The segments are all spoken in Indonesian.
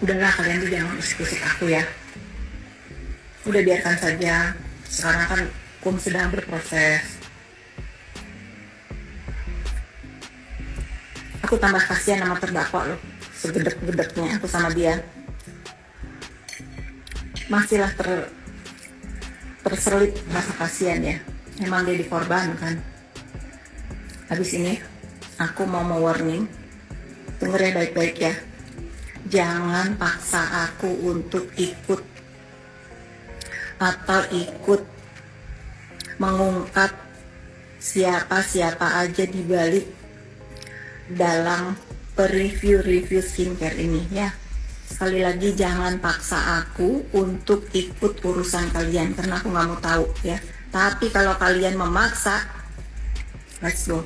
udahlah kalian tuh jangan usik-usik aku ya. Udah biarkan saja. Sekarang kan hukum sedang berproses. Aku tambah kasihan sama terdakwa loh. Segedek-gedeknya aku sama dia. Masihlah terselip rasa kasihan ya. Emang dia dikorbankan. Habis ini aku mau warning. Denger ya baik-baik ya. Jangan paksa aku untuk ikut atau ikut mengungkap siapa-siapa aja di balik dalam review skincare ini ya. Sekali lagi jangan paksa aku untuk ikut urusan kalian karena aku nggak mau tahu ya. Tapi kalau kalian memaksa, let's go.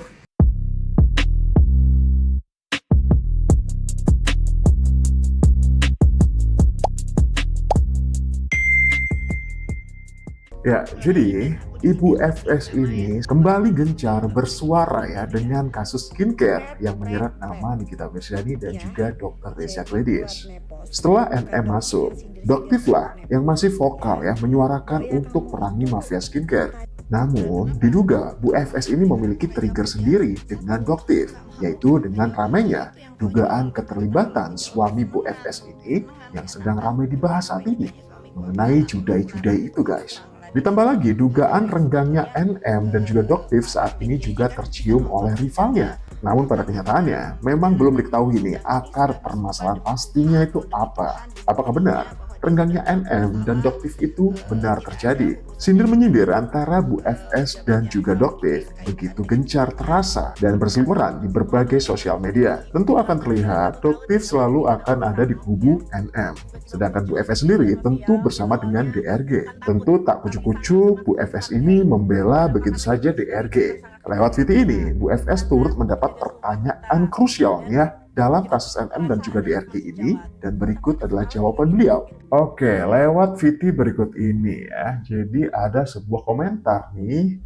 Ya, jadi Ibu FS ini kembali gencar bersuara ya dengan kasus skincare yang menyeret nama Nikita Mirzani dan juga Dr. Desya Gledis. Setelah NM masuk, Doktif lah yang masih vokal ya menyuarakan untuk perangi mafia skincare. Namun, diduga Bu FS ini memiliki trigger sendiri dengan Doktif, yaitu dengan ramainya dugaan keterlibatan suami Bu FS ini yang sedang ramai dibahas saat ini mengenai judai-judai itu guys. Ditambah lagi dugaan renggangnya NM dan juga Doktif saat ini juga tercium oleh rivalnya. Namun pada kenyataannya memang belum diketahui nih akar permasalahan pastinya itu apa. Apakah benar renggangnya NM dan Doktif itu benar terjadi? Sindir-menyindir antara Bu FS dan juga Doktif begitu gencar terasa dan berseliweran di berbagai sosial media. Tentu akan terlihat Doktif selalu akan ada di kubu NM. Sedangkan Bu FS sendiri tentu bersama dengan DRG. Tentu tak kucuk-kucuk Bu FS ini membela begitu saja DRG. Lewat VT ini, Bu FS turut mendapat pertanyaan krusial ya dalam kasus NM dan juga DRG ini, dan berikut adalah jawaban beliau. Oke, lewat VT berikut ini ya, jadi ada sebuah komentar nih,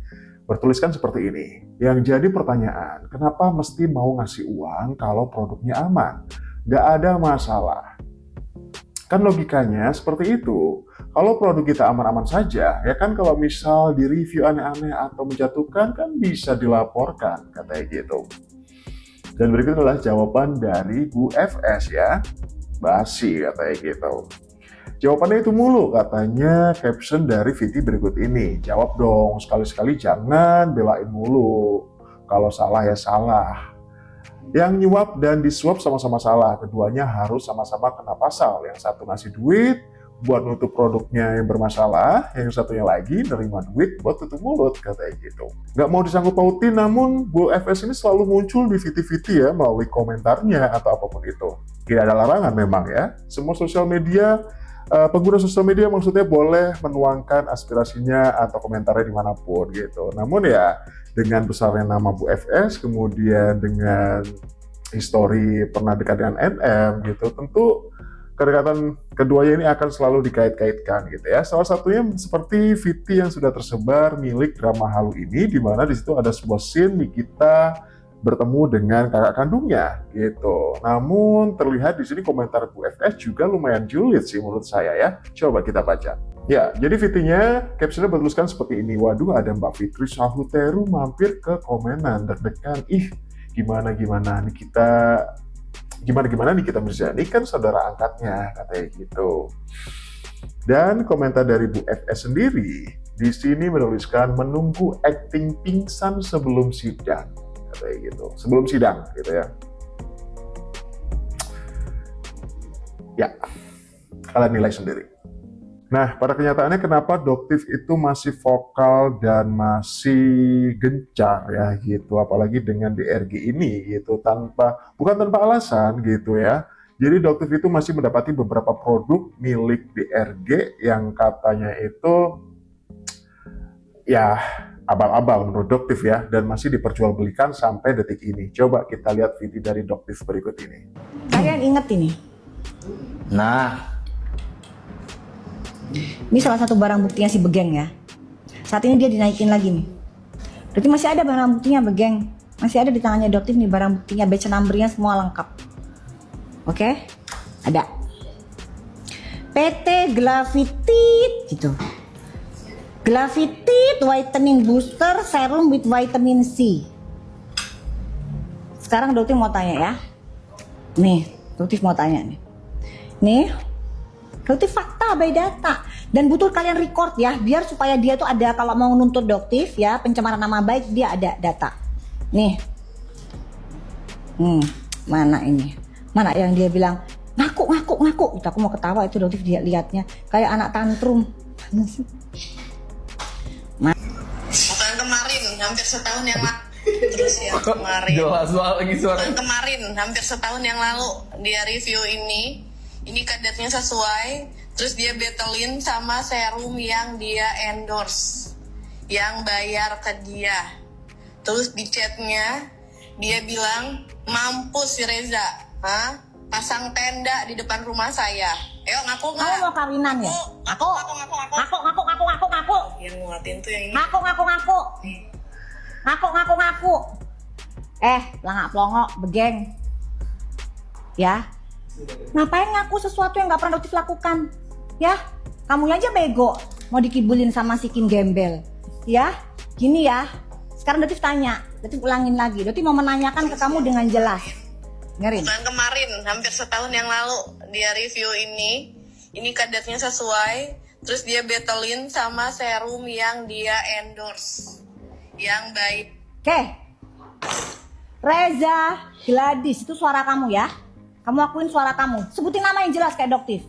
bertuliskan seperti ini. Yang jadi pertanyaan, kenapa mesti mau ngasih uang kalau produknya aman? Gak ada masalah. Kan logikanya seperti itu. Kalau produk kita aman-aman saja, ya kan kalau misal di review aneh-aneh atau menjatuhkan kan bisa dilaporkan, katanya gitu. Dan berikut adalah jawaban dari Bu FS ya. Basi katanya gitu. Jawabannya itu mulu katanya caption dari VT berikut ini. Jawab dong, sekali-sekali jangan belain mulu. Kalau salah ya salah. Yang nyuap dan disuap sama-sama salah. Keduanya harus sama-sama kena pasal. Yang satu ngasih duit buat nutup produknya yang bermasalah, yang satunya lagi nerima duit buat tutup mulut, katanya gitu. Nggak mau disangkut pautin, namun Bu FS ini selalu muncul di VT-VT ya, melalui komentarnya atau apapun itu. Tidak ada larangan memang ya, semua sosial media, pengguna sosial media maksudnya boleh menuangkan aspirasinya atau komentarnya dimanapun gitu. Namun ya, dengan besarnya nama Bu FS, kemudian dengan histori pernah dekat dengan NM gitu, tentu kedekatan keduanya ini akan selalu dikait-kaitkan gitu ya. Salah satunya seperti VT yang sudah tersebar milik drama halu ini, di mana di situ ada sebuah scene Nikita bertemu dengan kakak kandungnya gitu. Namun terlihat di sini komentar Bu FS juga lumayan julid sih menurut saya ya. Coba kita baca. Ya, jadi VT-nya captionnya bertuliskan seperti ini. Waduh, ada Mbak Fitri Sahuteru mampir ke komenan deg-degan. Ih, gimana Nikita Mirzani kan saudara angkatnya, katanya gitu. Dan komentar dari Bu FS sendiri di sini menuliskan menunggu acting pingsan sebelum sidang, katanya gitu. Sebelum sidang gitu ya. Ya, kalian nilai sendiri. Nah, pada kenyataannya kenapa Doktif itu masih vokal dan masih gencar ya gitu, apalagi dengan DRG ini gitu, bukan tanpa alasan gitu ya. Jadi Doktif itu masih mendapati beberapa produk milik DRG yang katanya itu ya abal-abal menurut Doktif ya, dan masih diperjualbelikan sampai detik ini. Coba kita lihat video dari Doktif berikut ini. Kalian inget ini? Nah, Ini salah satu barang buktinya si Begeng ya. Saat ini dia dinaikin lagi nih. Berarti masih ada barang buktinya Begeng. Masih ada di tangannya Doktif nih barang buktinya, batch numbernya semua lengkap. Oke? Ada. PT Glavitit gitu. Glavitit Whitening Booster Serum with Vitamin C. Sekarang dokter mau tanya ya. Nih, dokter mau tanya nih. Nih, dokter fakta by data. Dan butuh kalian record ya, biar supaya dia tuh ada kalau mau nuntut dokter ya, pencemaran nama baik dia ada data. Nih. Mana ini? Mana yang dia bilang ngaku. Itu aku mau ketawa itu dokter dia liatnya kayak anak tantrum. Bukan kemarin, hampir setahun yang lalu. Terus ya kemarin. Jelas banget lagi suaranya. Bukan kemarin, hampir setahun yang lalu dia review ini kadarnya sesuai. Terus dia battlein sama serum yang dia endorse, yang bayar ke dia. Terus di chatnya dia bilang, mampus si Reza, pasang tenda di depan rumah saya. Ayo ngaku nggak? Kamu mau kawinan ya? Ngaku. Ngaku. Yang nguatin tuh yang ini. Ngaku. Pelangak begeng. Ya. Ngapain ngaku sesuatu yang nggak pernah dokter lakukan? Ya, kamu aja bego mau dikibulin sama si Kim Gembel. Ya, gini ya. Sekarang dokter tanya, dokter ulangin lagi. Dokter mau menanyakan ke kamu dengan jelas. Dengerin. Bukan kemarin, hampir setahun yang lalu dia review ini kadarnya sesuai. Terus dia battlein sama serum yang dia endorse, yang baik. Oke. Reza Gladys, itu suara kamu ya. Kamu akuin suara kamu. Sebutin nama yang jelas kayak dokter.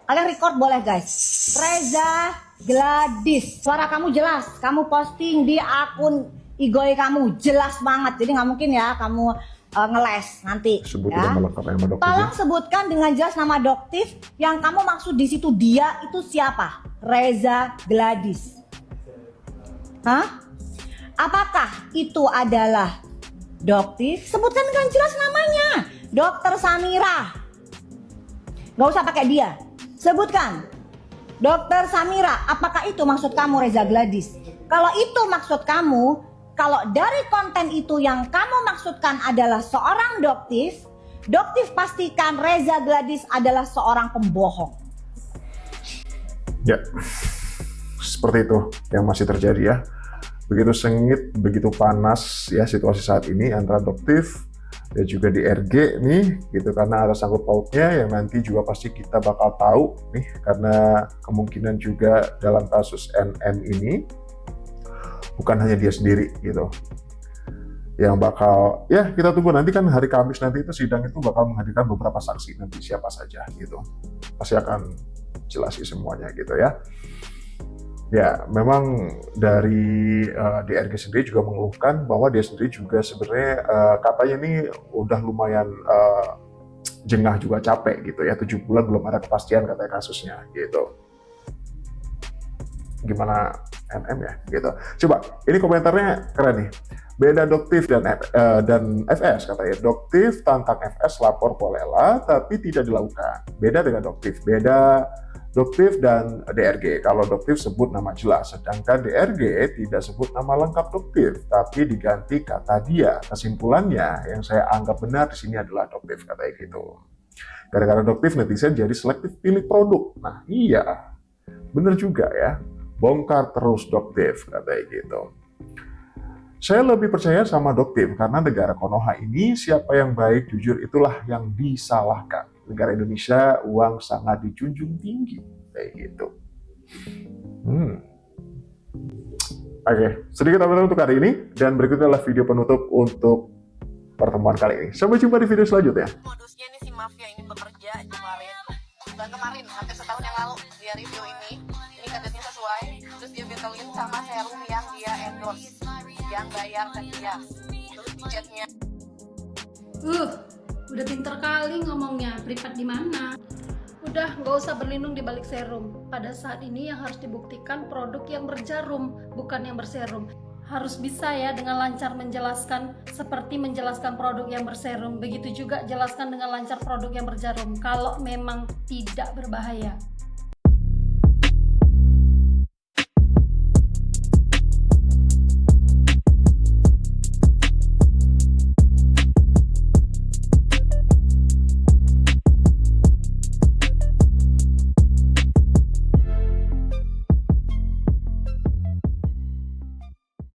Kalian record boleh guys. Reza Gladys, suara kamu jelas. Kamu posting di akun Igoy kamu jelas banget. Jadi nggak mungkin ya kamu ngeles nanti. Sebutin ya. nama lengkap nama dokter. Tolong sebutkan dengan jelas nama dokter yang kamu maksud di situ. Dia itu siapa? Reza Gladys. Hah? Apakah itu adalah dokter? Sebutkan dengan jelas namanya. Dokter Samira. Gak usah pakai dia. Sebutkan. Dokter Samira. Apakah itu maksud kamu Reza Gladys? Kalau itu maksud kamu, kalau dari konten itu yang kamu maksudkan adalah seorang dokter pastikan Reza Gladys adalah seorang pembohong. Ya, seperti itu yang masih terjadi ya. Begitu sengit, begitu panas ya situasi saat ini antara Doktif dan juga di RG nih gitu, karena ada sangkut pautnya yang nanti juga pasti kita bakal tahu nih, karena kemungkinan juga dalam kasus NM ini bukan hanya dia sendiri gitu yang bakal, ya kita tunggu nanti kan hari Kamis nanti itu sidang itu bakal menghadirkan beberapa saksi nanti siapa saja gitu, pasti akan jelas semuanya gitu ya. Ya, memang dari DRG sendiri juga mengeluhkan bahwa dia sendiri juga sebenarnya katanya ini udah lumayan jengah juga capek gitu ya, 7 bulan belum ada kepastian katanya kasusnya gitu. Gimana NM ya gitu. Coba, ini komentarnya keren nih. Beda Doktif dan FS katanya. Doktif tantang FS lapor Polela tapi tidak dilakukan. Beda dengan Doktif. Beda Doktif dan DRG. Kalau Doktif sebut nama jelas, sedangkan DRG tidak sebut nama lengkap Doktif, tapi diganti kata dia. Kesimpulannya yang saya anggap benar di sini adalah Doktif katanya gitu. Gara-gara Doktif netizen jadi selektif pilih produk. Nah iya, bener juga ya. Bongkar terus Doktif katanya gitu. Saya lebih percaya sama Doktif karena negara Konoha ini siapa yang baik jujur itulah yang disalahkan. Negara Indonesia uang sangat dijunjung tinggi kayak gitu. Oke, sedikit update untuk hari ini dan berikutnya adalah video penutup untuk pertemuan kali ini. Sampai jumpa di video selanjutnya. Modusnya nih si mafia ini bekerja kemarin, hampir setahun yang lalu dia review ini kadarnya sesuai, terus dia battlein sama serum yang dia endorse, yang bayar ke dia. Terus di chatnya, udah pinter kali ngomongnya, privat di mana? Udah nggak usah berlindung di balik serum. Pada saat ini yang harus dibuktikan produk yang berjarum, bukan yang berserum. Harus bisa ya dengan lancar menjelaskan seperti menjelaskan produk yang berserum. Begitu juga jelaskan dengan lancar produk yang berjarum kalau memang tidak berbahaya.